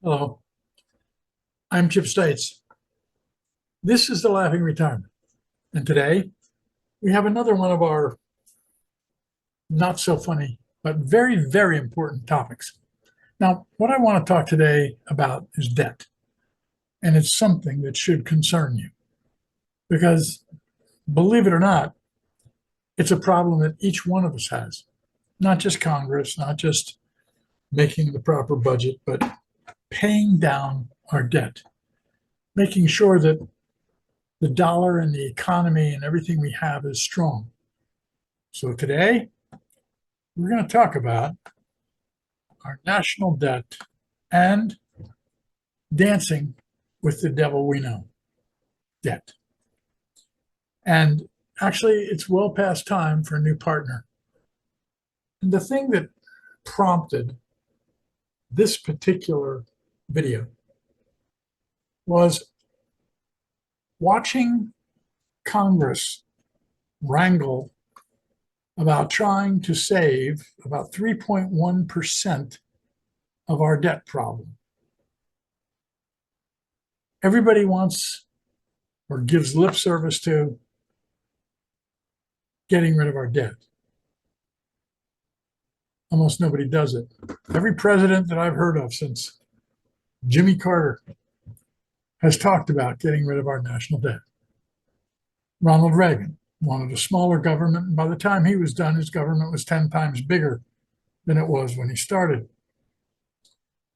Hello, I'm Chip Stites. This is the Laughing Retirement. And today we have another one of our not so funny, but very, very important topics. Now, what I want to talk today about is debt. And it's something that should concern you because, believe it or not, it's a problem that each one of us has, not just Congress, not just making the proper budget, but paying down our debt, making sure that the dollar and the economy and everything we have is strong. So today, we're going to talk about our national debt and dancing with the devil we know, debt. And actually, it's well past time for a new partner. And the thing that prompted this particular video was watching Congress wrangle about trying to save about 3.1% of our debt problem. Everybody wants or gives lip service to getting rid of our debt. Almost nobody does it. Every president that I've heard of since Jimmy Carter has talked about getting rid of our national debt. Ronald Reagan wanted a smaller government, and by the time he was done, his government was 10 times bigger than it was when he started.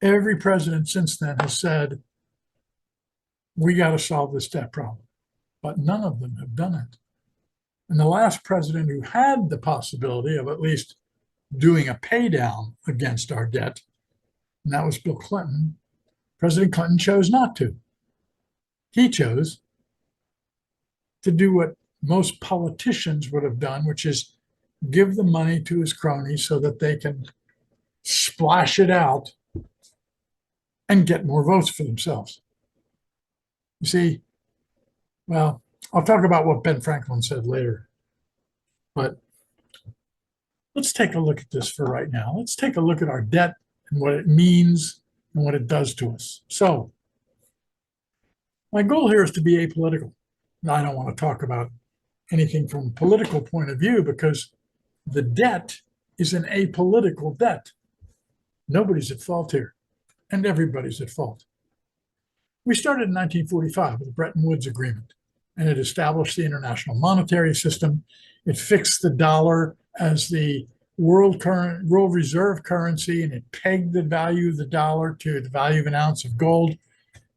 Every president since then has said, we got to solve this debt problem, but none of them have done it. And the last president who had the possibility of at least doing a pay down against our debt, and that was Bill Clinton, President Clinton chose not to. He chose to do what most politicians would have done, which is give the money to his cronies so that they can splash it out and get more votes for themselves. You see, well, I'll talk about what Ben Franklin said later, but let's take a look at this for right now. Let's take a look at our debt and what it means and what it does to us. So, my goal here is to be apolitical. I don't want to talk about anything from a political point of view because the debt is an apolitical debt. Nobody's at fault here, and everybody's at fault. We started in 1945 with the Bretton Woods Agreement, and it established the international monetary system. It fixed the dollar as the world reserve currency, and it pegged the value of the dollar to the value of an ounce of gold.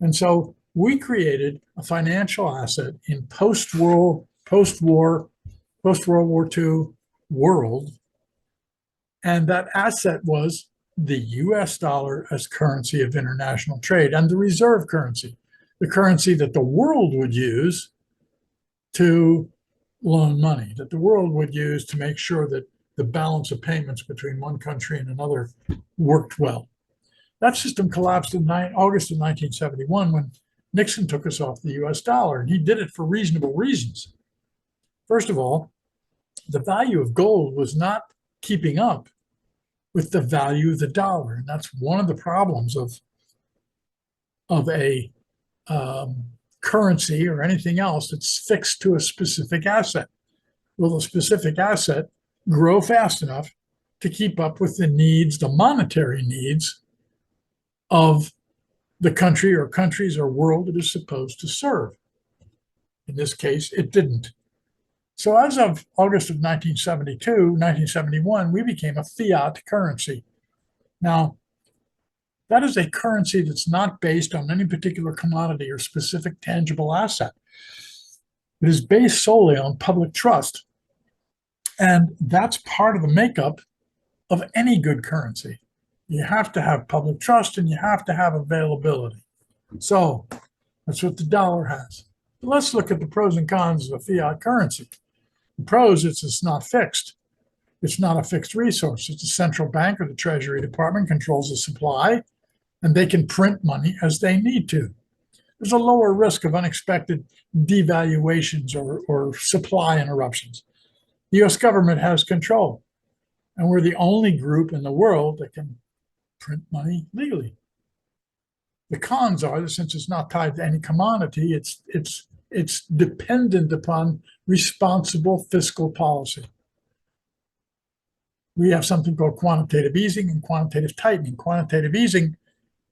And so we created a financial asset in post-World War II world, and that asset was the US dollar as currency of international trade and the reserve currency, the currency that the world would use to loan money, that the world would use to make sure that the balance of payments between one country and another worked well. That system collapsed in August of 1971 when Nixon took us off the US dollar, and he did it for reasonable reasons. First of all, the value of gold was not keeping up with the value of the dollar, and that's one of the problems of a currency or anything else that's fixed to a specific asset. Will the specific asset grow fast enough to keep up with the needs, the monetary needs of the country or countries or world it is supposed to serve? In this case, it didn't. So as of August of 1971, we became a fiat currency. Now, that is a currency that's not based on any particular commodity or specific tangible asset. It is based solely on public trust. And that's part of the makeup of any good currency. You have to have public trust and you have to have availability. So that's what the dollar has. But let's look at the pros and cons of a fiat currency. The pros, it's not fixed. It's not a fixed resource. It's a central bank or the Treasury Department controls the supply, and they can print money as they need to. There's a lower risk of unexpected devaluations or supply interruptions. The US government has control, and we're the only group in the world that can print money legally. The cons are that since it's not tied to any commodity, it's dependent upon responsible fiscal policy. We have something called quantitative easing and quantitative tightening. Quantitative easing,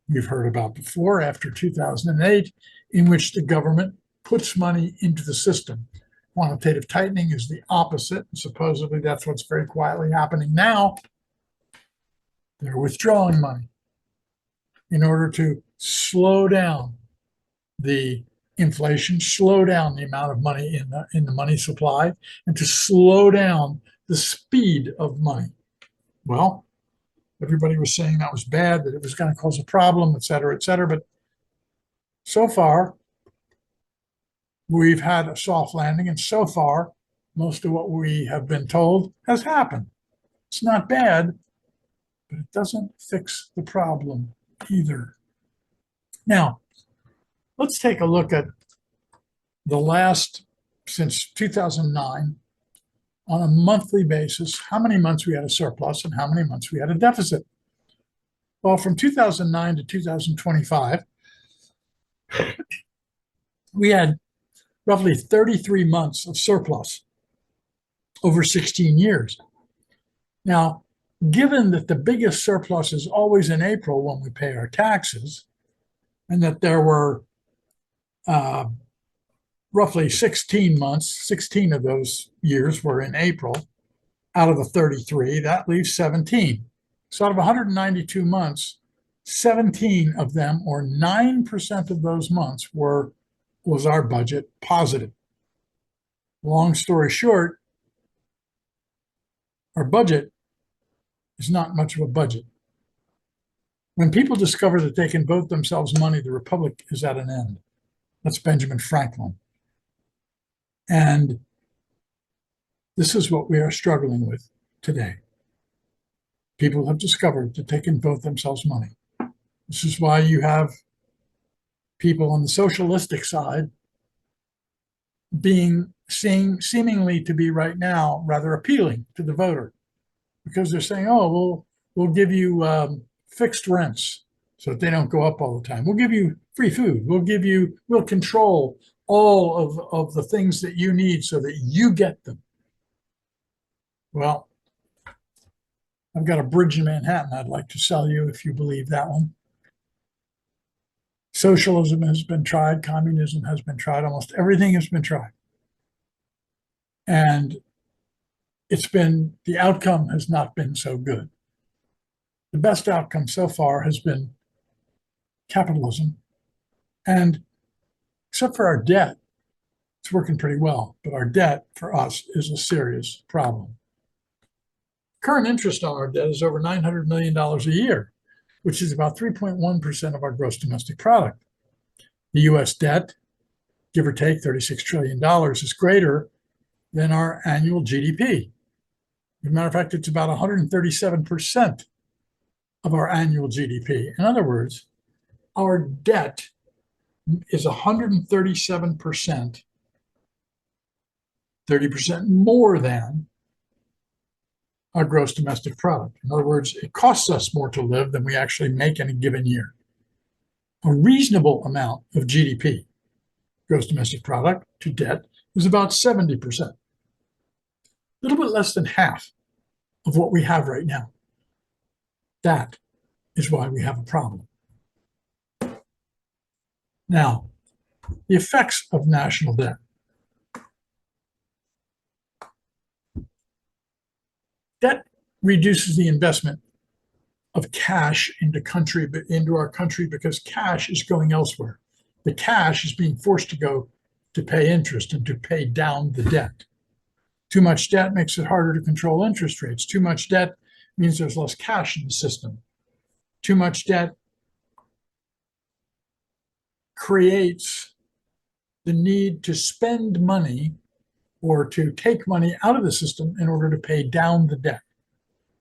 you've heard about before, after 2008, in which the government puts money into the system. Quantitative tightening is the opposite, and supposedly that's what's very quietly happening now. They're withdrawing money in order to slow down the inflation, slow down the amount of money in the money supply, and to slow down the speed of money. Well, everybody was saying that was bad, that it was going to cause a problem, et cetera, et cetera. But so far, we've had a soft landing, and so far, most of what we have been told has happened. It's not bad, but it doesn't fix the problem either. Now, let's take a look at the last, since 2009, on a monthly basis, how many months we had a surplus and how many months we had a deficit. Well, from 2009 to 2025, we had roughly 33 months of surplus over 16 years. Now, given that the biggest surplus is always in April when we pay our taxes, and that there were roughly 16 months, 16 of those years were in April, out of the 33, that leaves 17. So out of 192 months, 17 of them, or 9% of those months, was our budget positive. Long story short, our budget is not much of a budget. When people discover that they can vote themselves money, the republic is at an end. That's Benjamin Franklin. And this is what we are struggling with today. People have discovered that they can vote themselves money. This is why you have people on the socialistic side seemingly to be right now rather appealing to the voter, because they're saying, oh, we'll give you fixed rents so that they don't go up all the time. We'll give you free food. We'll control all of the things that you need so that you get them. Well, I've got a bridge in Manhattan I'd like to sell you if you believe that one. Socialism has been tried. Communism has been tried. Almost everything has been tried. And the outcome has not been so good. The best outcome so far has been capitalism. And except for our debt, it's working pretty well. But our debt for us is a serious problem. Current interest on our debt is over $900 million a year, which is about 3.1% of our gross domestic product. The US debt, give or take $36 trillion, is greater than our annual GDP. As a matter of fact, it's about 137% of our annual GDP. In other words, our debt is 137%, 30% more than our gross domestic product. In other words, it costs us more to live than we actually make in a given year. A reasonable amount of GDP, gross domestic product, to debt is about 70%. A little bit less than half of what we have right now. That is why we have a problem. Now, the effects of national debt. Debt reduces the investment of cash into our country because cash is going elsewhere. The cash is being forced to go to pay interest and to pay down the debt. Too much debt makes it harder to control interest rates. Too much debt means there's less cash in the system. Too much debt creates the need to spend money or to take money out of the system in order to pay down the debt.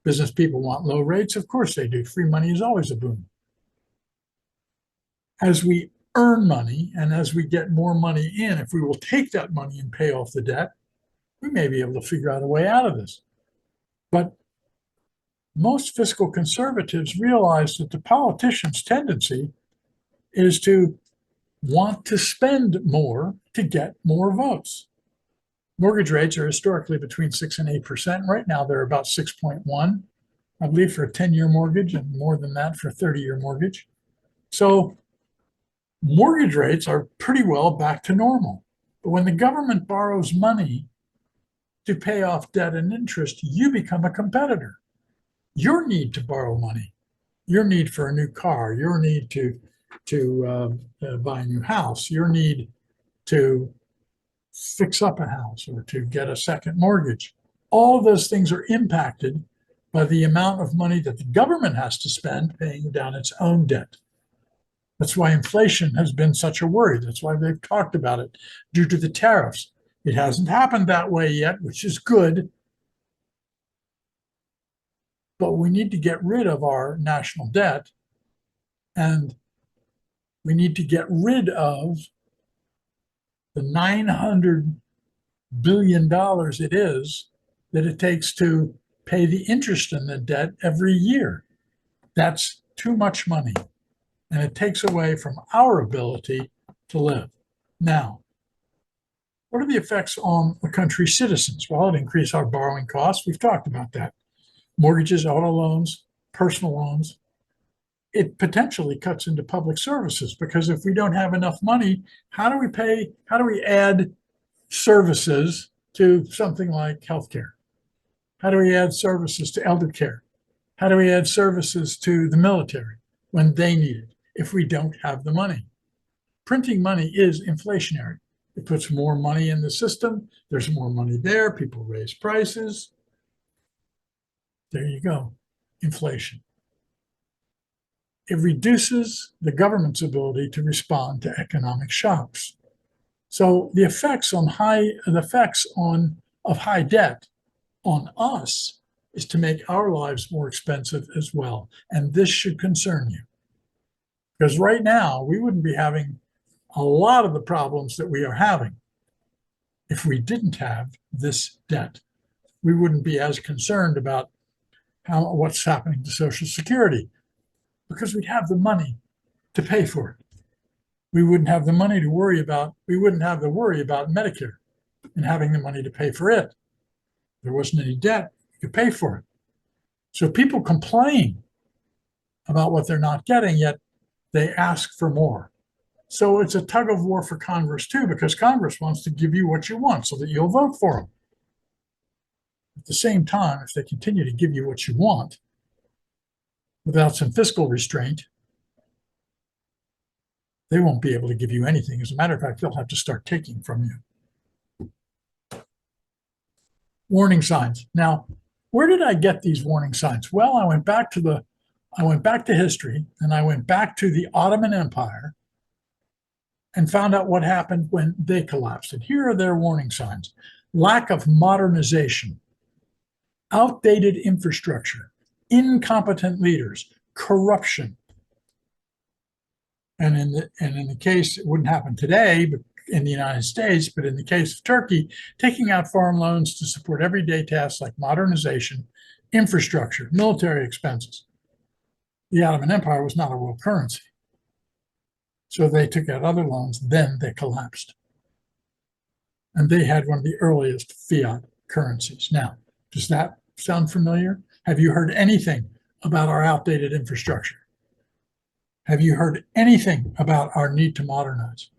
Business people want low rates. Of course they do. Free money is always a boon. As we earn money and as we get more money in, if we will take that money and pay off the debt, we may be able to figure out a way out of this. But most fiscal conservatives realize that the politicians' tendency is to want to spend more to get more votes. Mortgage rates are historically between 6 and 8%. Right now, they're about 6.1, I believe, for a 10-year mortgage, and more than that for a 30-year mortgage. So mortgage rates are pretty well back to normal. But when the government borrows money to pay off debt and interest, you become a competitor. Your need to borrow money, your need for a new car, your need to buy a new house, your need to fix up a house or to get a second mortgage. All of those things are impacted by the amount of money that the government has to spend paying down its own debt. That's why inflation has been such a worry. That's why they've talked about it due to the tariffs. It hasn't happened that way yet, which is good. But we need to get rid of our national debt, and we need to get rid of the $900 billion it is that it takes to pay the interest in the debt every year. That's too much money, and it takes away from our ability to live. Now, what are the effects on the country's citizens? Well, it increases our borrowing costs. We've talked about that. Mortgages, auto loans, personal loans. It potentially cuts into public services, because if we don't have enough money, how do we add services to something like healthcare? How do we add services to elder care? How do we add services to the military when they need it if we don't have the money? Printing money is inflationary. It puts more money in the system. There's more money there. People raise prices. There you go, inflation. It reduces the government's ability to respond to economic shocks. So the effects of high debt on us is to make our lives more expensive as well. And this should concern you, because right now we wouldn't be having a lot of the problems that we are having if we didn't have this debt. We wouldn't be as concerned about what's happening to Social Security, because we'd have the money to pay for it. We wouldn't have the money to worry about. We wouldn't have the worry about Medicare and having the money to pay for it. There wasn't any debt, you could pay for it. So people complain about what they're not getting, yet they ask for more. So it's a tug of war for Congress too, because Congress wants to give you what you want so that you'll vote for them. At the same time, if they continue to give you what you want without some fiscal restraint, they won't be able to give you anything. As a matter of fact, they'll have to start taking from you. Warning signs. Now, where did I get these warning signs? Well, I went back to history, and I went back to the Ottoman Empire and found out what happened when they collapsed. And here are their warning signs: lack of modernization, outdated infrastructure, incompetent leaders, corruption. And in the case, it wouldn't happen today, but in the United States, but in the case of Turkey, taking out foreign loans to support everyday tasks like modernization, infrastructure, military expenses. The Ottoman Empire was not a world currency. So they took out other loans, then they collapsed. And they had one of the earliest fiat currencies. Now, does that sound familiar? Have you heard anything about our outdated infrastructure? Have you heard anything about our need to modernize?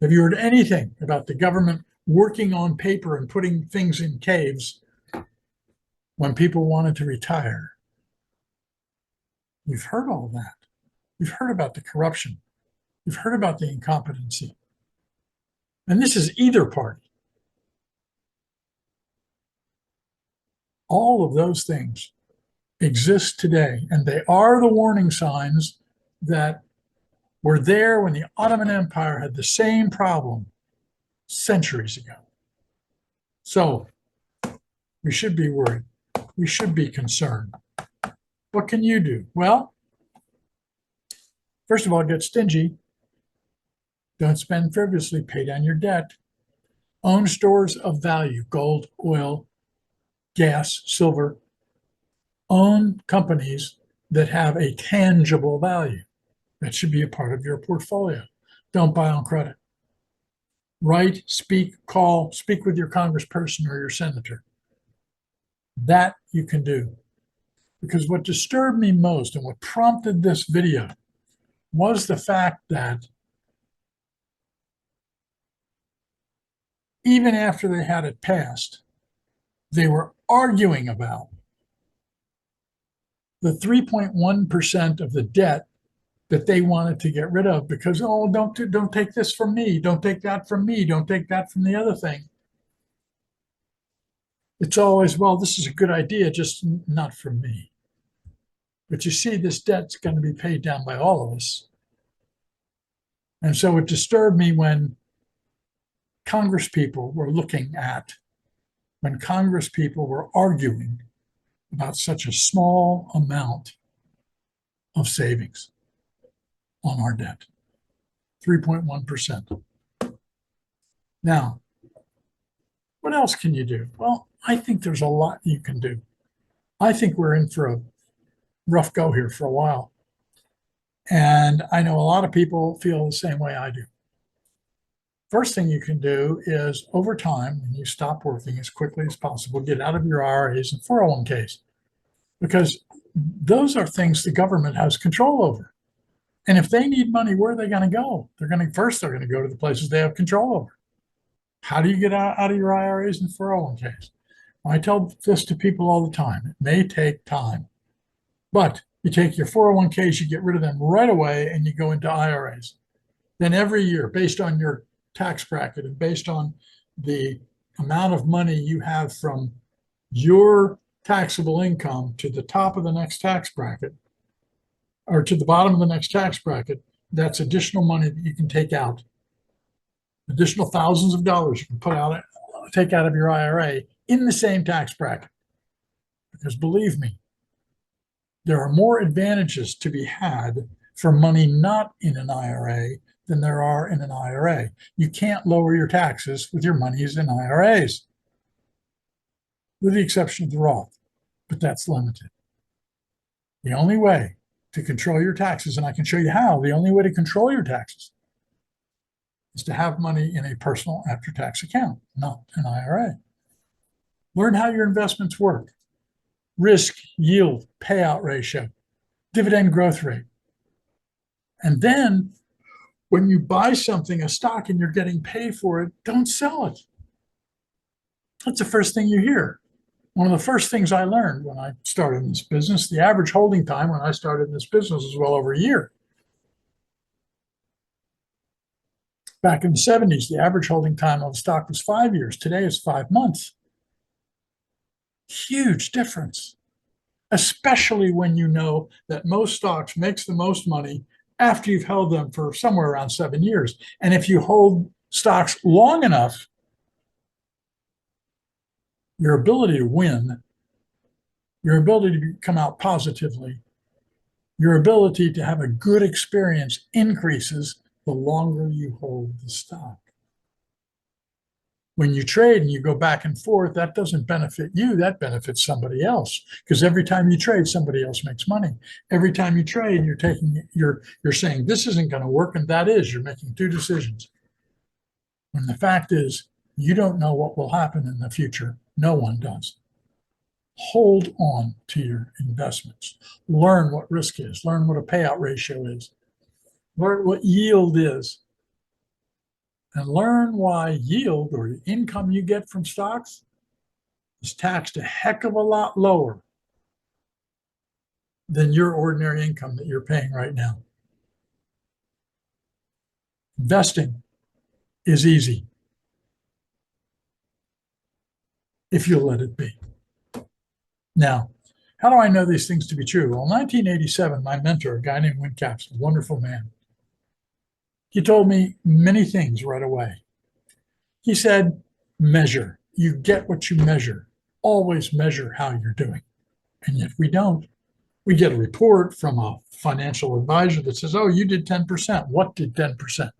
Have you heard anything about the government working on paper and putting things in caves when people wanted to retire? You've heard all that. You've heard about the corruption. You've heard about the incompetency. And this is either party. All of those things exist today, and they are the warning signs that were there when the Ottoman Empire had the same problem centuries ago. So we should be worried. We should be concerned. What can you do? Well, first of all, get stingy. Don't spend frivolously. Pay down your debt. Own stores of value: gold, oil, gas, silver. Own companies that have a tangible value. That should be a part of your portfolio. Don't buy on credit. Write, speak, call, speak with your congressperson or your senator. That you can do. Because what disturbed me most and what prompted this video was the fact that even after they had it passed, they were arguing about the 3.1% of the debt that they wanted to get rid of because, oh, don't take this from me. Don't take that from me. Don't take that from the other thing. It's always, well, this is a good idea, just not from me. But you see, this debt's going to be paid down by all of us. And so it disturbed me when Congress people were arguing about such a small amount of savings on our debt, 3.1%. Now, what else can you do? Well, I think there's a lot you can do. I think we're in for a rough go here for a while. And I know a lot of people feel the same way I do. First thing you can do is over time, when you stop working as quickly as possible, get out of your IRAs and 401ks, because those are things the government has control over. And if they need money, where are they going to go? They're going to go to the places they have control over. How do you get out of your IRAs and 401ks? I tell this to people all the time. It may take time, but you take your 401ks, you get rid of them right away, and you go into IRAs. Then every year, based on your tax bracket and based on the amount of money you have from your taxable income to the top of the next tax bracket, or to the bottom of the next tax bracket, that's additional money that you can take out. Additional thousands of dollars you can take out of your IRA in the same tax bracket. Because believe me, there are more advantages to be had for money not in an IRA than there are in an IRA. You can't lower your taxes with your monies in IRAs, with the exception of the Roth, but that's limited. The only way to control your taxes, and I can show you how, the only way to control your taxes is to have money in a personal after-tax account, not an IRA. Learn how your investments work. Risk, yield, payout ratio, dividend growth rate. And then when you buy something, a stock, and you're getting paid for it, don't sell it. That's the first thing you hear. One of the first things I learned when I started in this business, the average holding time when I started in this business was well over a year. Back in the 70s, the average holding time of a stock was 5 years. Today it's 5 months. Huge difference, especially when you know that most stocks makes the most money after you've held them for somewhere around 7 years. And if you hold stocks long enough, your ability to win, your ability to come out positively, your ability to have a good experience increases the longer you hold the stock. When you trade and you go back and forth, that doesn't benefit you, that benefits somebody else. Because every time you trade, somebody else makes money. Every time you trade, you're saying this isn't going to work, and that is. You're making two decisions. When the fact is, you don't know what will happen in the future. No one does. Hold on to your investments. Learn what risk is. Learn what a payout ratio is. Learn what yield is. And learn why yield, or the income you get from stocks, is taxed a heck of a lot lower than your ordinary income that you're paying right now. Investing is easy if you'll let it be. Now, how do I know these things to be true? Well, in 1987, my mentor, a guy named Wincaps, a wonderful man, he told me many things right away. He said, measure. You get what you measure. Always measure how you're doing. And yet we don't. We get a report from a financial advisor that says, oh, you did 10%. What did 10%?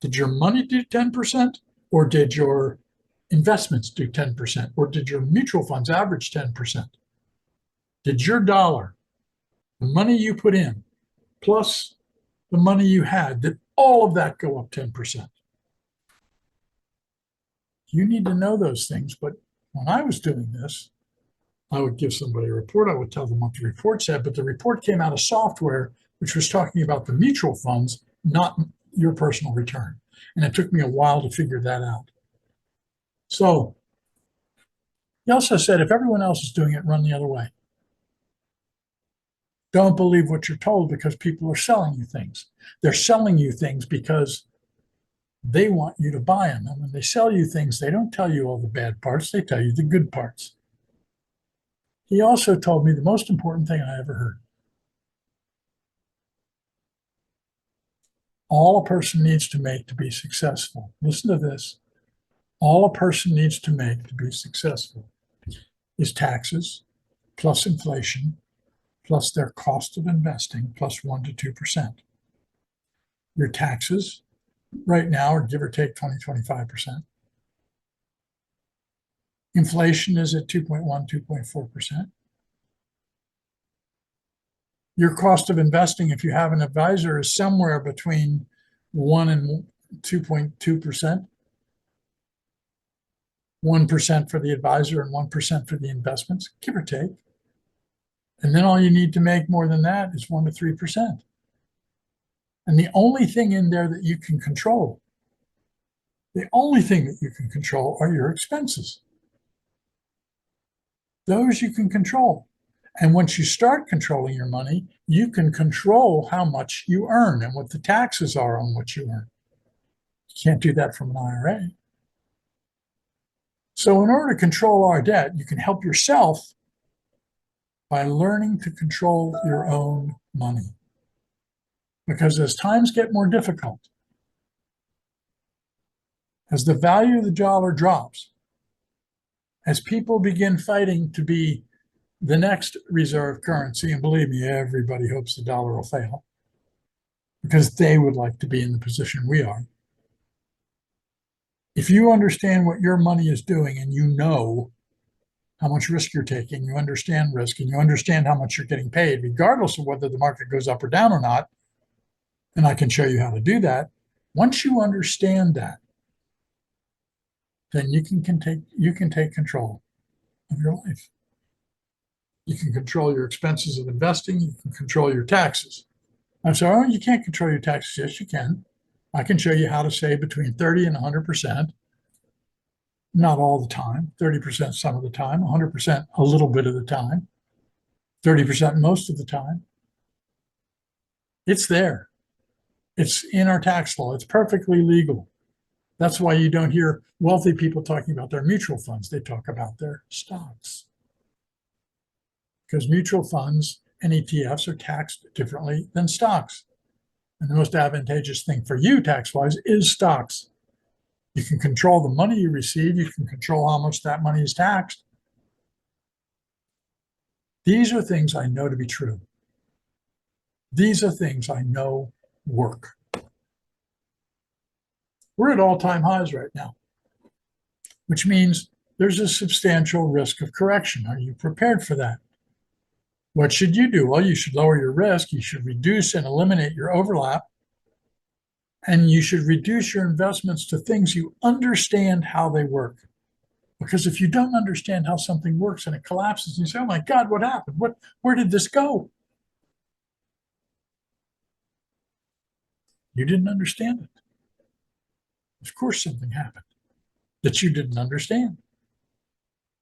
Did your money do 10%? Or did your investments do 10%? Or did your mutual funds average 10%? Did your dollar, the money you put in, plus the money you had, did all of that go up 10%? You need to know those things. But when I was doing this, I would give somebody a report. I would tell them what the report said, but the report came out of software, which was talking about the mutual funds, not your personal return. And it took me a while to figure that out. So he also said, if everyone else is doing it, run the other way. Don't believe what you're told because people are selling you things. They're selling you things because they want you to buy them. And when they sell you things, they don't tell you all the bad parts. They tell you the good parts. He also told me the most important thing I ever heard. All a person needs to make to be successful. Listen to this. All a person needs to make to be successful is taxes plus inflation plus their cost of investing plus 1 to 2%. Your taxes right now are give or take 20, 25%. Inflation is at 2.1, 2.4%. Your cost of investing, if you have an advisor, is somewhere between 1 and 2.2%. 1% for the advisor and 1% for the investments, give or take. And then all you need to make more than that is 1 to 3%. And the only thing in there that you can control, the only thing that you can control are your expenses. Those you can control. And once you start controlling your money, you can control how much you earn and what the taxes are on what you earn. You can't do that from an IRA. So in order to control our debt, you can help yourself by learning to control your own money. Because as times get more difficult, as the value of the dollar drops, as people begin fighting to be the next reserve currency, and believe me, everybody hopes the dollar will fail because they would like to be in the position we are. If you understand what your money is doing and you know how much risk you're taking, you understand risk, and you understand how much you're getting paid, regardless of whether the market goes up or down or not, and I can show you how to do that. Once you understand that, then you can take control of your life. You can control your expenses of investing. You can control your taxes. I'm sorry, oh, you can't control your taxes. Yes, you can. I can show you how to save between 30 and 100%. Not all the time, 30% some of the time, 100% a little bit of the time, 30% most of the time. It's there. It's in our tax law. It's perfectly legal. That's why you don't hear wealthy people talking about their mutual funds. They talk about their stocks. Because mutual funds and ETFs are taxed differently than stocks. And the most advantageous thing for you tax-wise is stocks. You can control the money you receive. You can control how much that money is taxed. These are things I know to be true. These are things I know work. We're at all-time highs right now, which means there's a substantial risk of correction. Are you prepared for that? What should you do? Well, you should lower your risk. You should reduce and eliminate your overlap. And you should reduce your investments to things you understand how they work. Because if you don't understand how something works and it collapses, and you say, oh my God, what happened? Where did this go? You didn't understand it. Of course, something happened that you didn't understand.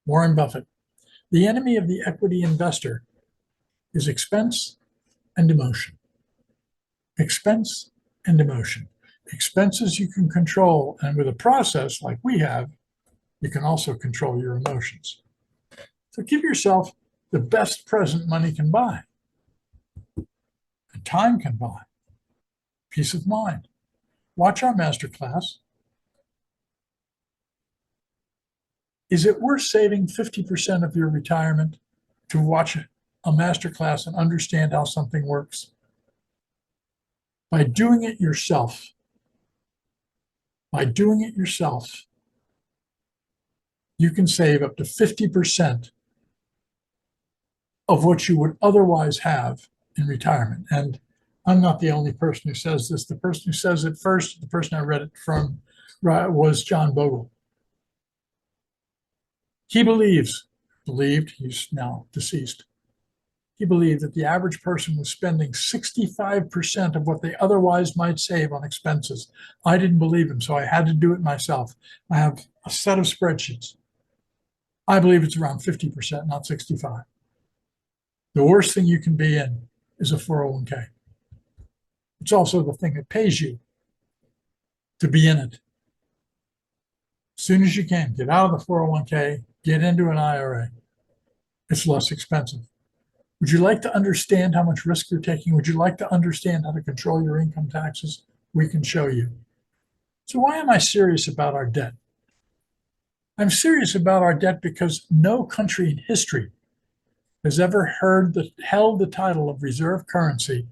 Warren Buffett, the enemy of the equity investor is expense and emotion. Expense and emotion. Expenses you can control, and with a process like we have, you can also control your emotions. So give yourself the best present money can buy, and time can buy, peace of mind. Watch our masterclass. Is it worth saving 50% of your retirement to watch a masterclass and understand how something works? By doing it yourself, you can save up to 50% of what you would otherwise have in retirement. And I'm not the only person who says this. The person who says it first, the person I read it from, was John Bogle. He believed, he's now deceased, he believed that the average person was spending 65% of what they otherwise might save on expenses. I didn't believe him, so I had to do it myself. I have a set of spreadsheets. I believe it's around 50%, not 65. The worst thing you can be in is a 401k. It's also the thing that pays you to be in it. As soon as you can, get out of the 401k, get into an IRA. It's less expensive. Would you like to understand how much risk you're taking? Would you like to understand how to control your income taxes? We can show you. So why am I serious about our debt? I'm serious about our debt because no country in history has ever held the title of reserve currency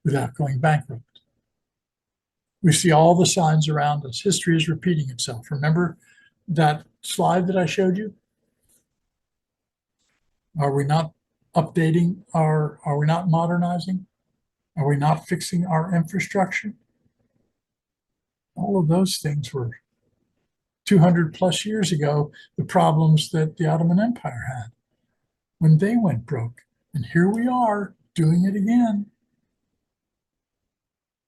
without going bankrupt. We see all the signs around us. History is repeating itself. Remember that slide that I showed you? Are we not updating are we not modernizing? Are we not fixing our infrastructure? All of those things were 200 plus years ago, the problems that the Ottoman Empire had when they went broke. And here we are doing it again.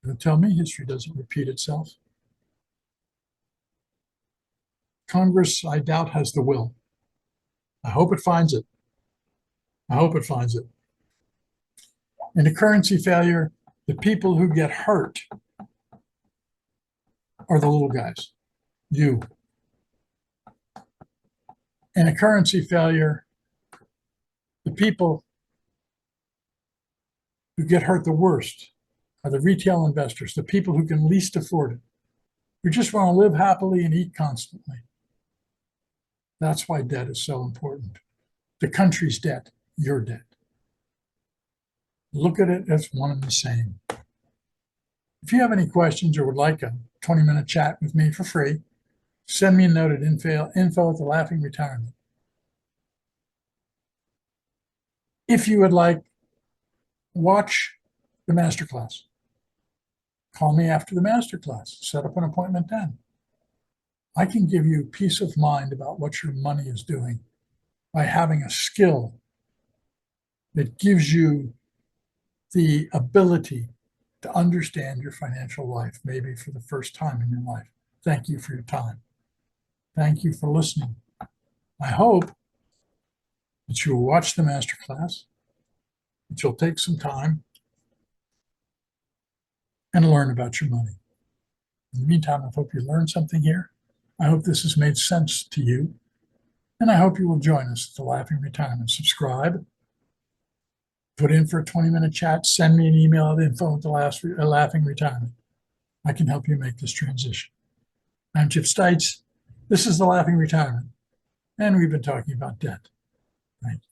Don't tell me history doesn't repeat itself. Congress, I doubt, has the will. I hope it finds it. I hope it finds it. In a currency failure, the people who get hurt are the little guys, you. In a currency failure, the people who get hurt the worst are the retail investors, the people who can least afford it, who just want to live happily and eat constantly. That's why debt is so important. The country's debt, your debt. Look at it as one and the same. If you have any questions or would like a 20-minute chat with me for free, send me a note at info@thelaughingretirement. If you would like, watch the masterclass. Call me after the masterclass. Set up an appointment then. I can give you peace of mind about what your money is doing by having a skill that gives you the ability to understand your financial life, maybe for the first time in your life. Thank you for your time. Thank you for listening. I hope that you will watch the masterclass, that you'll take some time and learn about your money. In the meantime, I hope you learned something here. I hope this has made sense to you. And I hope you will join us at the Laughing Retirement. Subscribe, put in for a 20-minute chat, send me an email at info@Laughing Retirement. I can help you make this transition. I'm Chip Stites. This is the Laughing Retirement. And we've been talking about debt. Thank you.